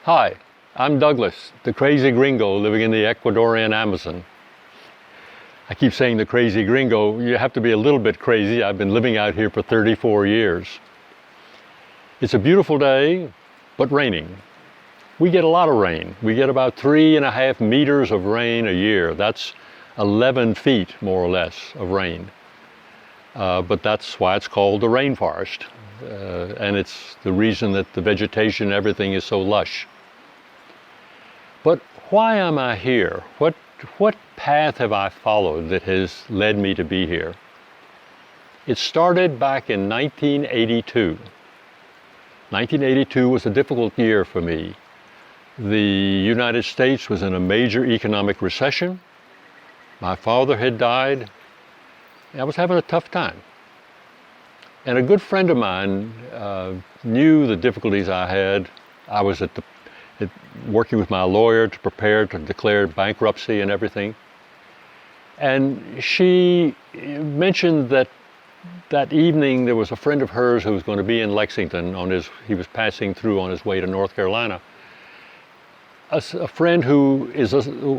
Hi, I'm Douglas, the crazy gringo living in the Ecuadorian Amazon. I keep saying the crazy gringo. You have to be a little bit crazy. I've been living out here for 34 years. It's a beautiful day, but raining. We get a lot of rain. We get about 3.5 meters of rain a year. That's 11 feet, more or less, of rain. But that's why it's called the rainforest. And it's the reason that the vegetation and everything is so lush. But why am I here? What path have I followed that has led me to be here? It started back in 1982. 1982 was a difficult year for me. The United States was in a major economic recession. My father had died. I was having a tough time. And a good friend of mine knew the difficulties I had. I was working with my lawyer to prepare to declare bankruptcy and everything. And she mentioned that evening there was a friend of hers who was going to be in Lexington he was passing through on his way to North Carolina. A friend who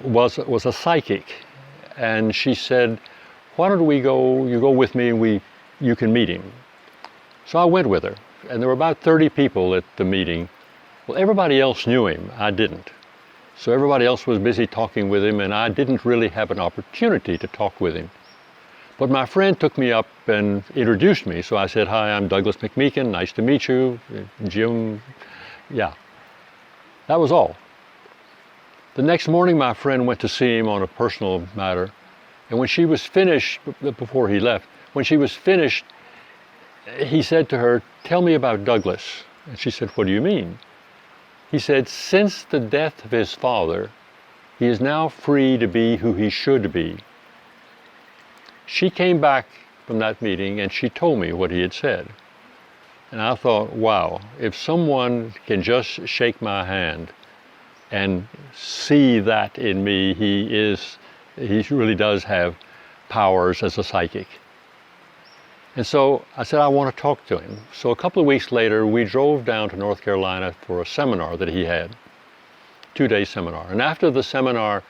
was a psychic, and she said, "Why don't you go with me and you can meet him." So I went with her, and there were about 30 people at the meeting. Well, everybody else knew him, I didn't. So everybody else was busy talking with him, and I didn't really have an opportunity to talk with him. But my friend took me up and introduced me, so I said, "Hi, I'm Douglas McMeekin, nice to meet you, Jim." Yeah, that was all. The next morning, my friend went to see him on a personal matter, and when she was finished, before he left, when she was finished, he said to her, "Tell me about Douglas." And she said, "What do you mean?" He said, "Since the death of his father, he is now free to be who he should be." She came back from that meeting and she told me what he had said. And I thought, wow, if someone can just shake my hand and see that in me, he really does have powers as a psychic. And so I said, I want to talk to him. So a couple of weeks later, we drove down to North Carolina for a seminar that he had, 2-day seminar. And after the seminar,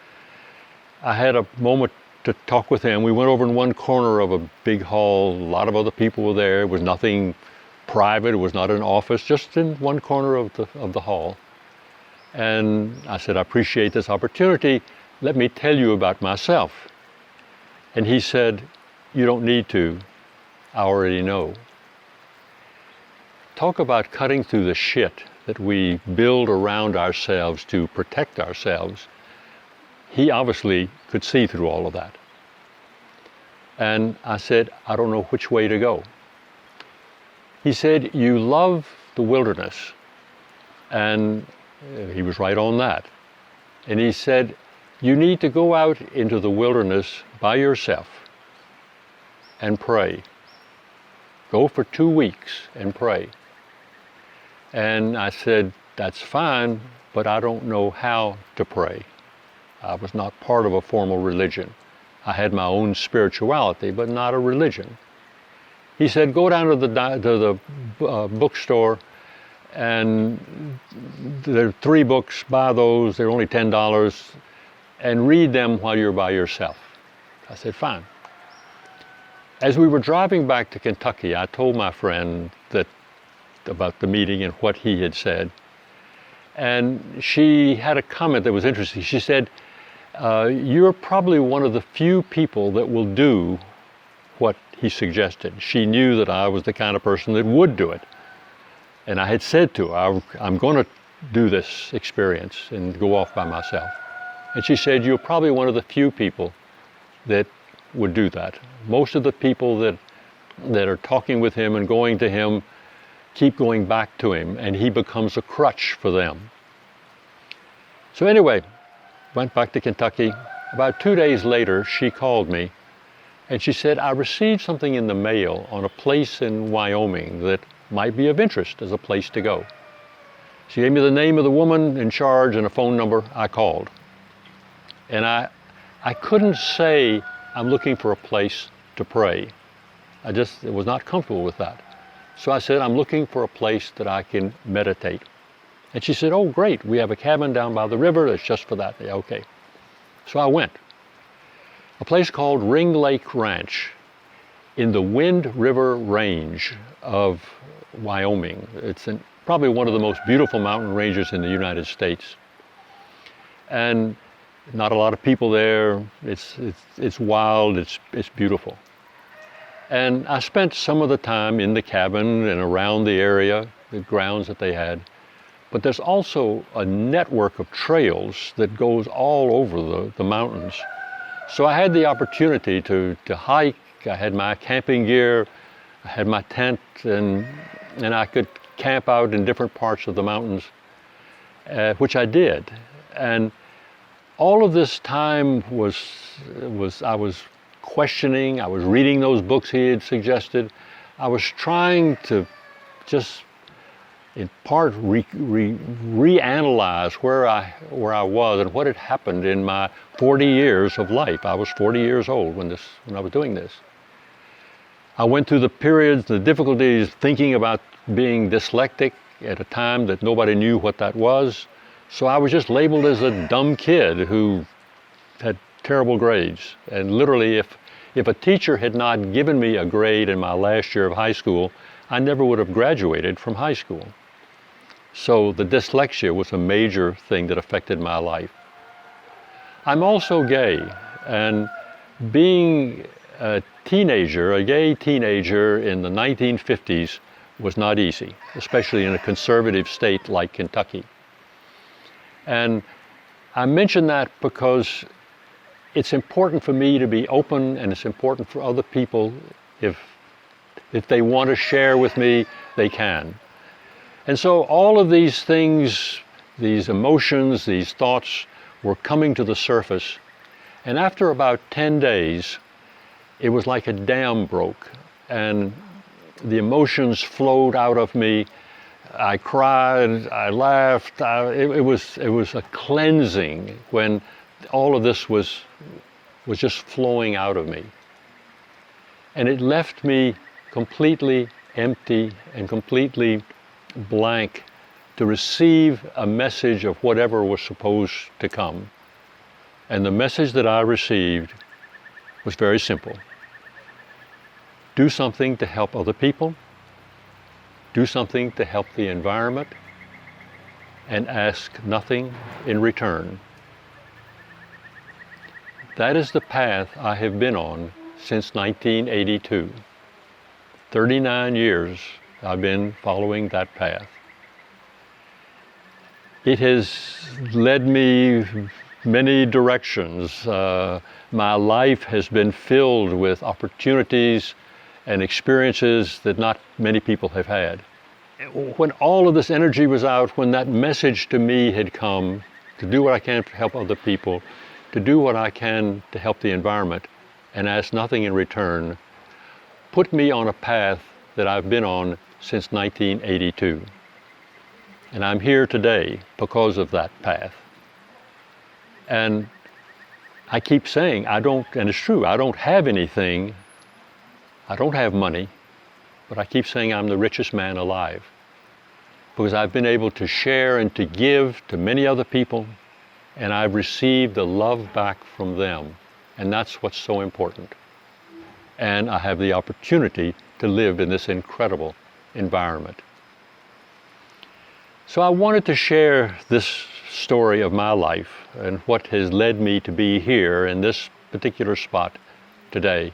I had a moment to talk with him. We went over in one corner of a big hall. A lot of other people were there. It was nothing private. It was not an office, just in one corner of the hall. And I said, "I appreciate this opportunity. Let me tell you about myself." And he said, "You don't need to. I already know." Talk about cutting through the shit that we build around ourselves to protect ourselves. He obviously could see through all of that. And I said, "I don't know which way to go." He said, "You love the wilderness." And he was right on that. And he said, "You need to go out into the wilderness by yourself and pray. Go for 2 weeks and pray." And I said, "That's fine, but I don't know how to pray." I was not part of a formal religion. I had my own spirituality, but not a religion. He said, "Go down to the bookstore, and there are 3 books, buy those, they're only $10, and read them while you're by yourself." I said, "Fine." As we were driving back to Kentucky, I told my friend about the meeting and what he had said. And she had a comment that was interesting. She said, "You're probably one of the few people that will do what he suggested." She knew that I was the kind of person that would do it. And I had said to her, "I'm going to do this experience and go off by myself." And she said, "You're probably one of the few people that would do that. Most of the people that are talking with him and going to him keep going back to him, and he becomes a crutch for them." So anyway, went back to Kentucky. About 2 days later, she called me and she said, "I received something in the mail on a place in Wyoming that might be of interest as a place to go." She gave me the name of the woman in charge and a phone number. I called. And I couldn't say, "I'm looking for a place to pray." I was not comfortable with that. So I said, "I'm looking for a place that I can meditate." And she said, oh, great, we have a cabin down by the river that's just for that. Yeah, okay. So I went. A place called Ring Lake Ranch in the Wind River Range of Wyoming. It's probably one of the most beautiful mountain ranges in the United States. And not a lot of people there. It's wild, it's beautiful. And I spent some of the time in the cabin and around the area, the grounds that they had. But there's also a network of trails that goes all over the mountains. So I had the opportunity to hike. I had my camping gear, I had my tent, and I could camp out in different parts of the mountains, which I did. And all of this time I was questioning, I was reading those books he had suggested. I was trying to just, in part, reanalyze where I was and what had happened in my 40 years of life. I was 40 years old when I was doing this. I went through the periods, the difficulties thinking about being dyslexic at a time that nobody knew what that was. So I was just labeled as a dumb kid who had terrible grades. And literally, if a teacher had not given me a grade in my last year of high school, I never would have graduated from high school. So the dyslexia was a major thing that affected my life. I'm also gay, and being a teenager, a gay teenager in the 1950s was not easy, especially in a conservative state like Kentucky. And I mention that because it's important for me to be open, and it's important for other people. If they want to share with me, they can. And so all of these things, these emotions, these thoughts were coming to the surface. And after about 10 days, it was like a dam broke, and the emotions flowed out of me. I cried, I laughed. It was a cleansing when all of this was just flowing out of me. And it left me completely empty and completely blank to receive a message of whatever was supposed to come. And the message that I received was very simple. Do something to help other people. Do something to help the environment, and ask nothing in return. That is the path I have been on since 1982. 39 years I've been following that path. It has led me many directions. My life has been filled with opportunities and experiences that not many people have had. When all of this energy was out, when that message to me had come, to do what I can to help other people, to do what I can to help the environment, and ask nothing in return, put me on a path that I've been on since 1982. And I'm here today because of that path. And I keep saying, and it's true, I don't have anything. I don't have money, but I keep saying I'm the richest man alive because I've been able to share and to give to many other people, and I've received the love back from them, and that's what's so important. And I have the opportunity to live in this incredible environment. So I wanted to share this story of my life and what has led me to be here in this particular spot today.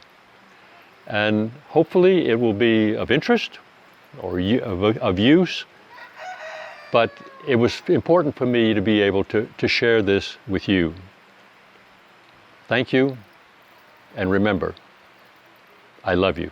And hopefully it will be of interest or of use, but it was important for me to be able to share this with you. Thank you, and remember, I love you.